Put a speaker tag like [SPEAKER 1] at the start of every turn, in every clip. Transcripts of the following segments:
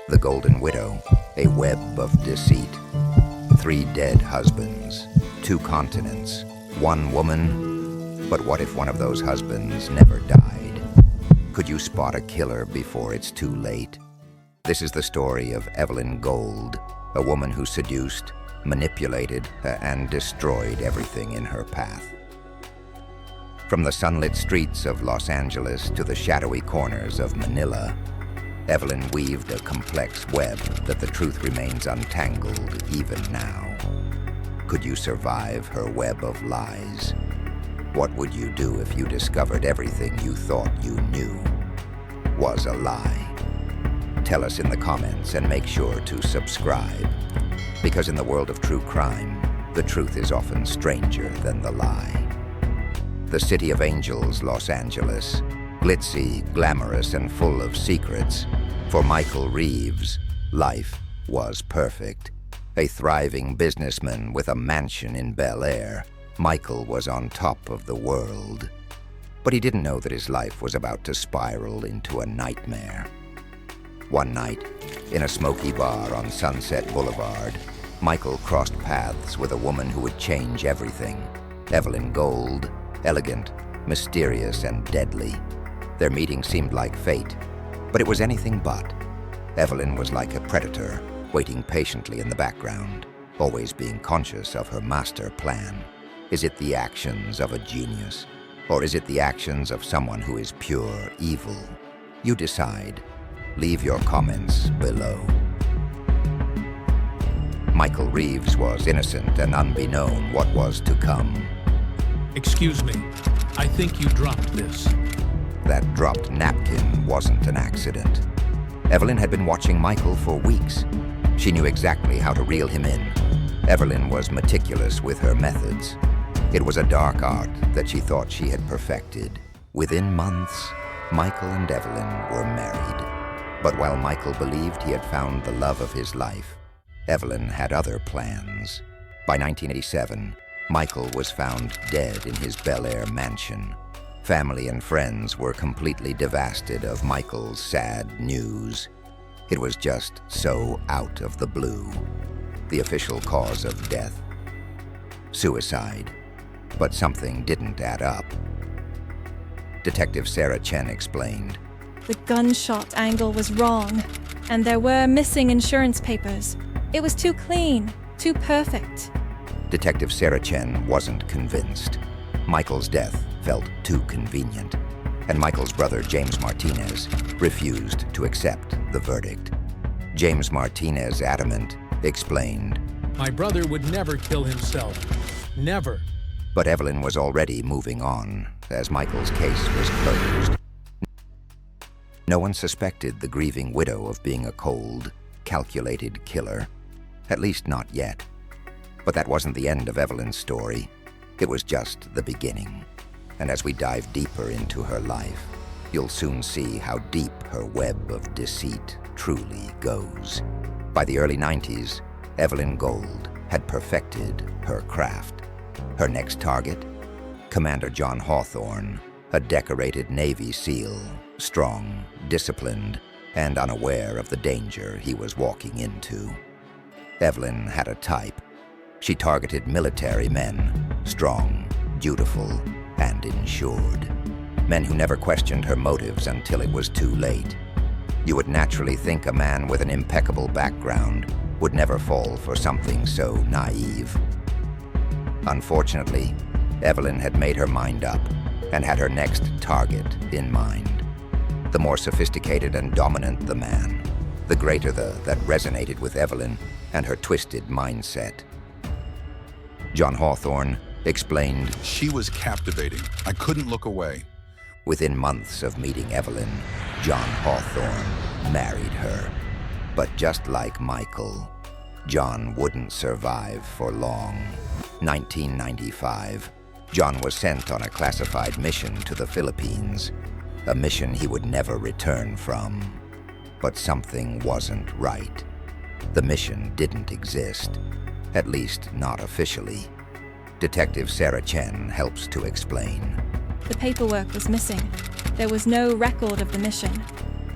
[SPEAKER 1] The Golden Widow, a web of deceit. 3 dead husbands, 2 continents, 1 woman. But what if one of those husbands never died? Could you spot a killer before it's too late? This is the story of Evelyn Gold, a woman who seduced, manipulated, and destroyed everything in her path. From the sunlit streets of Los Angeles to the shadowy corners of Manila, Evelyn weaved a complex web that the truth remains untangled even now. Could you survive her web of lies? What would you do if you discovered everything you thought you knew was a lie? Tell us in the comments and make sure to subscribe, because in the world of true crime, the truth is often stranger than the lie. The City of Angels, Los Angeles, glitzy, glamorous, and full of secrets. For Michael Reeves, life was perfect. A thriving businessman with a mansion in Bel Air, Michael was on top of the world. But he didn't know that his life was about to spiral into a nightmare. One night, in a smoky bar on Sunset Boulevard, Michael crossed paths with a woman who would change everything. Evelyn Gold, elegant, mysterious, and deadly. Their meeting seemed like fate, but it was anything but. Evelyn was like a predator, waiting patiently in the background, always being conscious of her master plan. Is it the actions of a genius, or is it the actions of someone who is pure evil? You decide. Leave your comments below. Michael Reeves was innocent and unbeknown what was to come.
[SPEAKER 2] Excuse me, I think you dropped this.
[SPEAKER 1] That dropped napkin wasn't an accident. Evelyn had been watching Michael for weeks. She knew exactly how to reel him in. Evelyn was meticulous with her methods. It was a dark art that she thought she had perfected. Within months, Michael and Evelyn were married. But while Michael believed he had found the love of his life, Evelyn had other plans. By 1987, Michael was found dead in his Bel Air mansion. Family and friends were completely devastated of Michael's sad news. It was just so out of the blue. The official cause of death: suicide. But something didn't add up. Detective Sarah Chen explained.
[SPEAKER 3] The gunshot angle was wrong, and there were missing insurance papers. It was too clean, too perfect.
[SPEAKER 1] Detective Sarah Chen wasn't convinced. Michael's death felt too convenient, and Michael's brother, James Martinez, refused to accept the verdict. James Martinez, adamant, explained,
[SPEAKER 2] My brother would never kill himself. Never.
[SPEAKER 1] But Evelyn was already moving on, as Michael's case was closed. No one suspected the grieving widow of being a cold, calculated killer. At least not yet. But that wasn't the end of Evelyn's story. It was just the beginning. And as we dive deeper into her life, you'll soon see how deep her web of deceit truly goes. By the early 90s, Evelyn Gold had perfected her craft. Her next target? Commander John Hawthorne, a decorated Navy SEAL, strong, disciplined, and unaware of the danger he was walking into. Evelyn had a type. She targeted military men, strong, beautiful, and insured. Men who never questioned her motives until it was too late. You would naturally think a man with an impeccable background would never fall for something so naive. Unfortunately, Evelyn had made her mind up and had her next target in mind. The more sophisticated and dominant the man, the greater the that resonated with Evelyn and her twisted mindset. John Hawthorne explained,
[SPEAKER 4] She was captivating. I couldn't look away.
[SPEAKER 1] Within months of meeting Evelyn, John Hawthorne married her. But just like Michael, John wouldn't survive for long. 1995, John was sent on a classified mission to the Philippines, a mission he would never return from. But something wasn't right. The mission didn't exist, at least not officially. Detective Sarah Chen helps to explain.
[SPEAKER 3] The paperwork was missing. There was no record of the mission.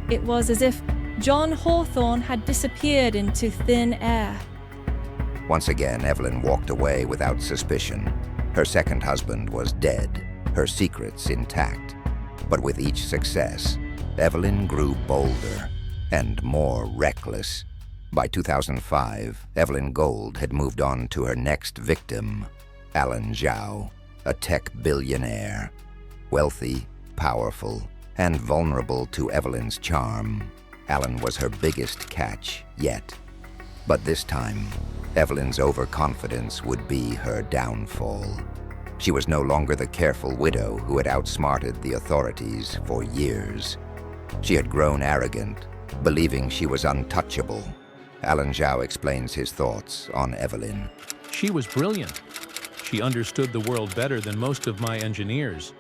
[SPEAKER 3] It was as if John Hawthorne had disappeared into thin air.
[SPEAKER 1] Once again, Evelyn walked away without suspicion. Her second husband was dead, her secrets intact. But with each success, Evelyn grew bolder and more reckless. By 2005, Evelyn Gold had moved on to her next victim, Alan Zhao, a tech billionaire. Wealthy, powerful, and vulnerable to Evelyn's charm, Alan was her biggest catch yet. But this time, Evelyn's overconfidence would be her downfall. She was no longer the careful widow who had outsmarted the authorities for years. She had grown arrogant, believing she was untouchable. Alan Zhao explains his thoughts on Evelyn.
[SPEAKER 2] She was brilliant. She understood the world better than most of my engineers.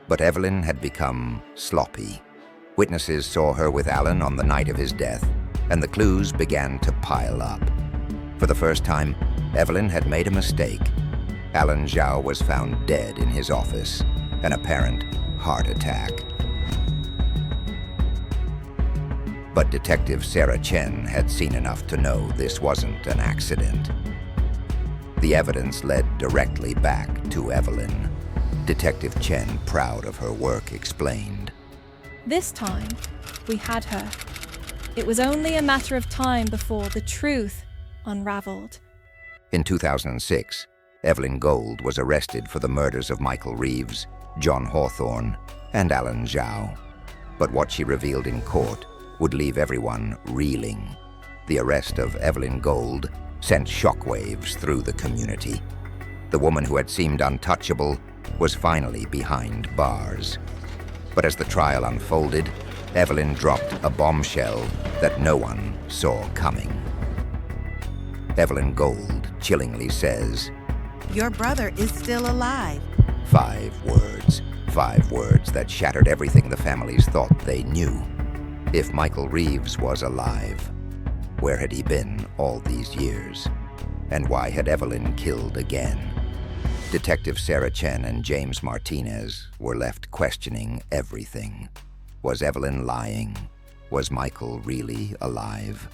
[SPEAKER 1] But Evelyn had become sloppy. Witnesses saw her with Alan on the night of his death, and the clues began to pile up. For the first time, Evelyn had made a mistake. Alan Zhao was found dead in his office, an apparent heart attack. But Detective Sarah Chen had seen enough to know this wasn't an accident. The evidence led directly back to Evelyn. Detective Chen, proud of her work, explained.
[SPEAKER 3] This time, we had her. It was only a matter of time before the truth unraveled.
[SPEAKER 1] In 2006, Evelyn Gold was arrested for the murders of Michael Reeves, John Hawthorne, and Alan Zhao. But what she revealed in court would leave everyone reeling. The arrest of Evelyn Gold sent shockwaves through the community. The woman who had seemed untouchable was finally behind bars. But as the trial unfolded, Evelyn dropped a bombshell that no one saw coming. Evelyn Gold chillingly says,
[SPEAKER 5] "Your brother is still alive."
[SPEAKER 1] 5 words that shattered everything the families thought they knew. If Michael Reeves was alive, where had he been all these years? And why had Evelyn killed again? Detective Sarah Chen and James Martinez were left questioning everything. Was Evelyn lying? Was Michael really alive?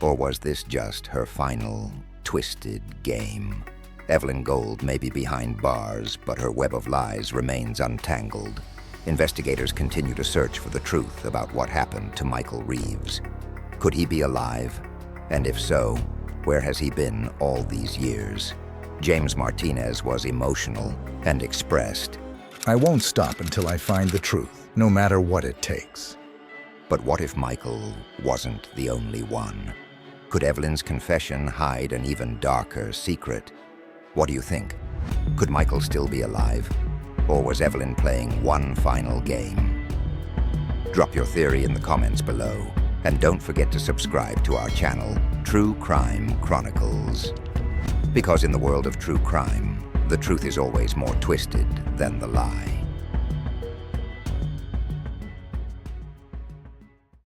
[SPEAKER 1] Or was this just her final, twisted game? Evelyn Gold may be behind bars, but her web of lies remains untangled. Investigators continue to search for the truth about what happened to Michael Reeves. Could he be alive? And if so, where has he been all these years? James Martinez was emotional and expressed,
[SPEAKER 6] "I won't stop until I find the truth, no matter what it takes."
[SPEAKER 1] but what if Michael wasn't the only one? Could Evelyn's confession hide an even darker secret? What do you think? Could Michael still be alive? Or was Evelyn playing one final game? Drop your theory in the comments below. And don't forget to subscribe to our channel, True Crime Chronicles. Because in the world of true crime, the truth is always more twisted than the lie.